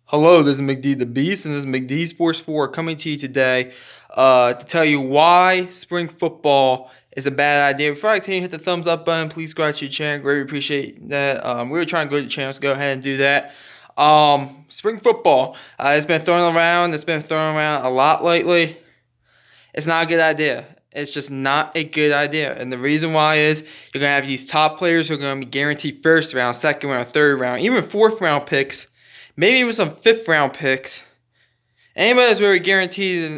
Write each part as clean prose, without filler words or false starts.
Hello, this is McD the Beast, and this is McD Sports 4 coming to you today to tell you why spring football is a bad idea. Before I continue, hit the thumbs up button. Please go out to your channel. Greatly appreciate that. We were trying to go to the channel, so go ahead and do that. Spring football, it's been thrown around. It's been thrown around a lot lately. It's not a good idea. It's just not a good idea. And the reason why is you're going to have these top players who are going to be guaranteed first round, second round, third round, even fourth round picks. Maybe even some fifth round picks. Anybody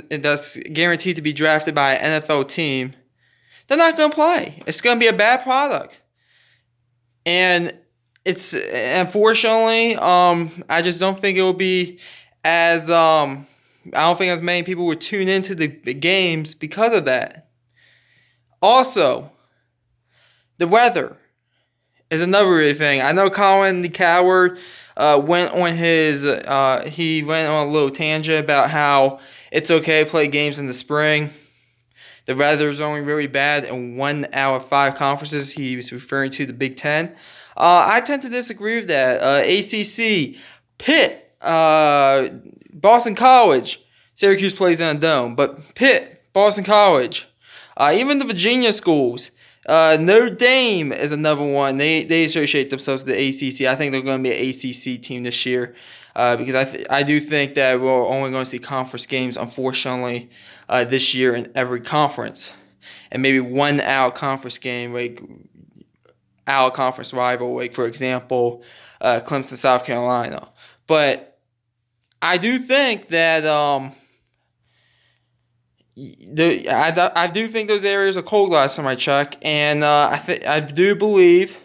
that's guaranteed to be drafted by an NFL team, they're not gonna play. It's gonna be a bad product. And it's unfortunately, I just don't think it will be as I don't think as many people would tune into the games because of that. Also, the weather is another thing. I know Colin the Coward went on he went on a little tangent about how it's okay to play games in the spring. The weather is only really bad in 1 out of 5 conferences. He was referring to the Big Ten. I tend to disagree with that. ACC, Pitt, Boston College. Syracuse plays in a dome, but Pitt, Boston College, even the Virginia schools. Notre Dame is another one. They associate themselves with the ACC. I think they're going to be an ACC team this year because I do think that we're only going to see conference games, unfortunately, this year in every conference. And maybe one out-conference game, like out-conference rival, like, for example, Clemson, South Carolina. But I do think that I do think those areas are cold last time I checked, and I do believe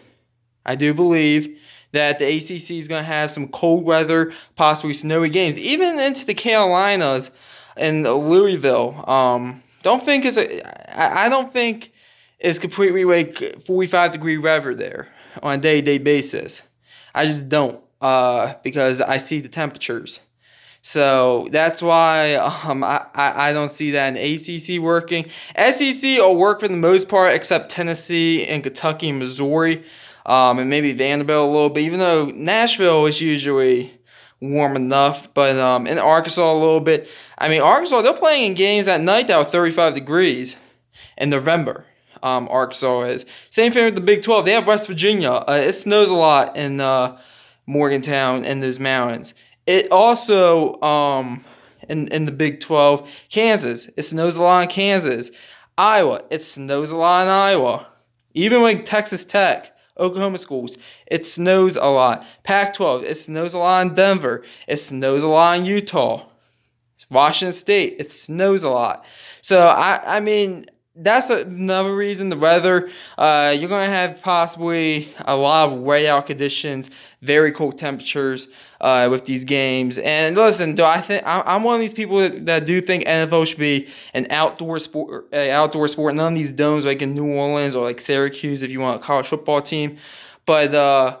that the ACC is going to have some cold weather, possibly snowy games, even into the Carolinas and Louisville. I don't think it's completely like 45-degree weather there on a day-to-day basis. I just don't, because I see the temperatures. So that's why I don't see that in ACC working. SEC will work for the most part, except Tennessee and Kentucky and Missouri, and maybe Vanderbilt a little bit. Even though Nashville is usually warm enough, but in Arkansas a little bit. I mean, Arkansas, they're playing in games at night that are 35 degrees in November. Arkansas is. Same thing with the Big 12. They have West Virginia. It snows a lot in Morgantown and those mountains. It also, in the Big 12, Kansas, it snows a lot in Kansas. Iowa, it snows a lot in Iowa. Even like Texas Tech, Oklahoma schools, it snows a lot. Pac-12, it snows a lot in Denver. It snows a lot in Utah. Washington State, it snows a lot. So, I mean, that's another reason, the weather. You're going to have possibly a lot of way out conditions, very cold temperatures with these games. And listen, do I think I'm one of these people that do think NFL should be an outdoor sport. None of these domes like in New Orleans or like Syracuse if you want a college football team. But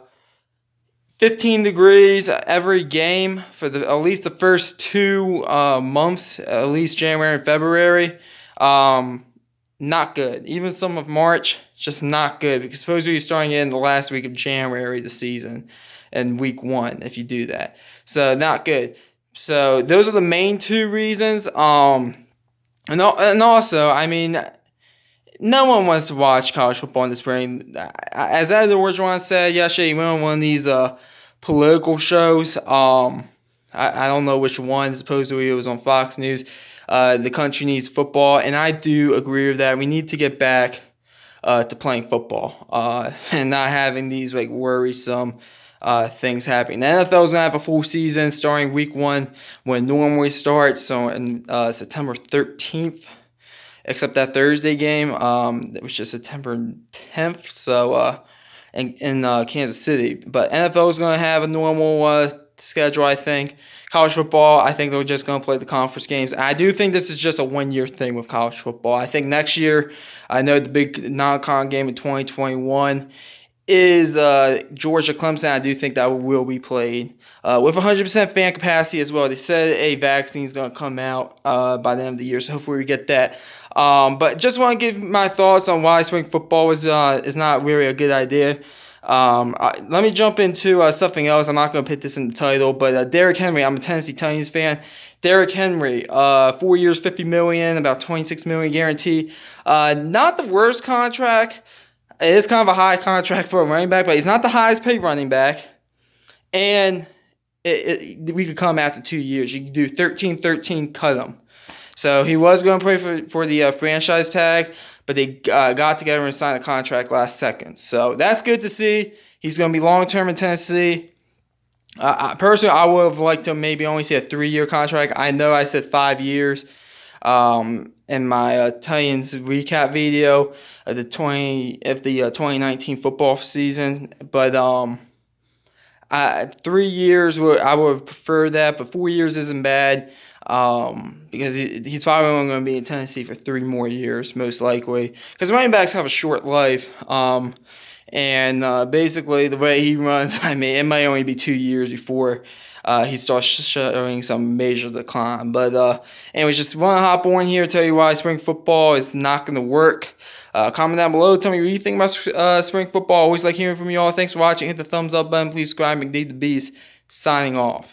15 degrees every game for at least the first 2 months, at least January and February. Not good. Even some of March, just not good. Because supposedly you're starting in the last week of January the season, and week 1 if you do that. So not good. So those are the main 2 reasons. And also, I mean, no one wants to watch college football in the spring. As Edward once said yesterday, he went on one of these political shows. I don't know which one. Supposedly it was on Fox News. The country needs football, and I do agree with that. We need to get back to playing football and not having these like worrisome things happening. The NFL is gonna have a full season starting week 1 when it normally starts, so in September 13th, except that Thursday game, which is September 10th. So in Kansas City, but NFL is gonna have a normal schedule, I think. College football, I think they're just going to play the conference games. I do think this is just a one-year thing with college football. I think next year, I know the big non-con game in 2021 is Georgia-Clemson. I do think that will be played with 100% fan capacity as well. They said a vaccine is going to come out by the end of the year, so hopefully we get that. But just want to give my thoughts on why spring football is not really a good idea. Let me jump into something else. I'm not going to put this in the title, but Derrick Henry. I'm a Tennessee Titans fan. Derrick Henry, 4 years, $50 million, about $26 million guaranteed. Not the worst contract. It is kind of a high contract for a running back, but he's not the highest paid running back. And we could come after 2 years. You could do 13-13, cut him. So he was going to play for the franchise tag, but they got together and signed a contract last second. So that's good to see. He's going to be long-term in Tennessee. Personally, I would have liked to maybe only see a 3-year contract. I know I said 5 years in my Titans recap video of the 2019 football season, but 3 years I would prefer that, but 4 years isn't bad. Because he's probably only going to be in Tennessee for 3 more years, most likely. Because running backs have a short life. And basically, the way he runs, I mean, it might only be 2 years before he starts showing some major decline. But anyways, just want to hop on here, tell you why spring football is not going to work. Comment down below. Tell me what you think about spring football. Always like hearing from you all. Thanks for watching. Hit the thumbs up button. Please subscribe. McD the Beast signing off.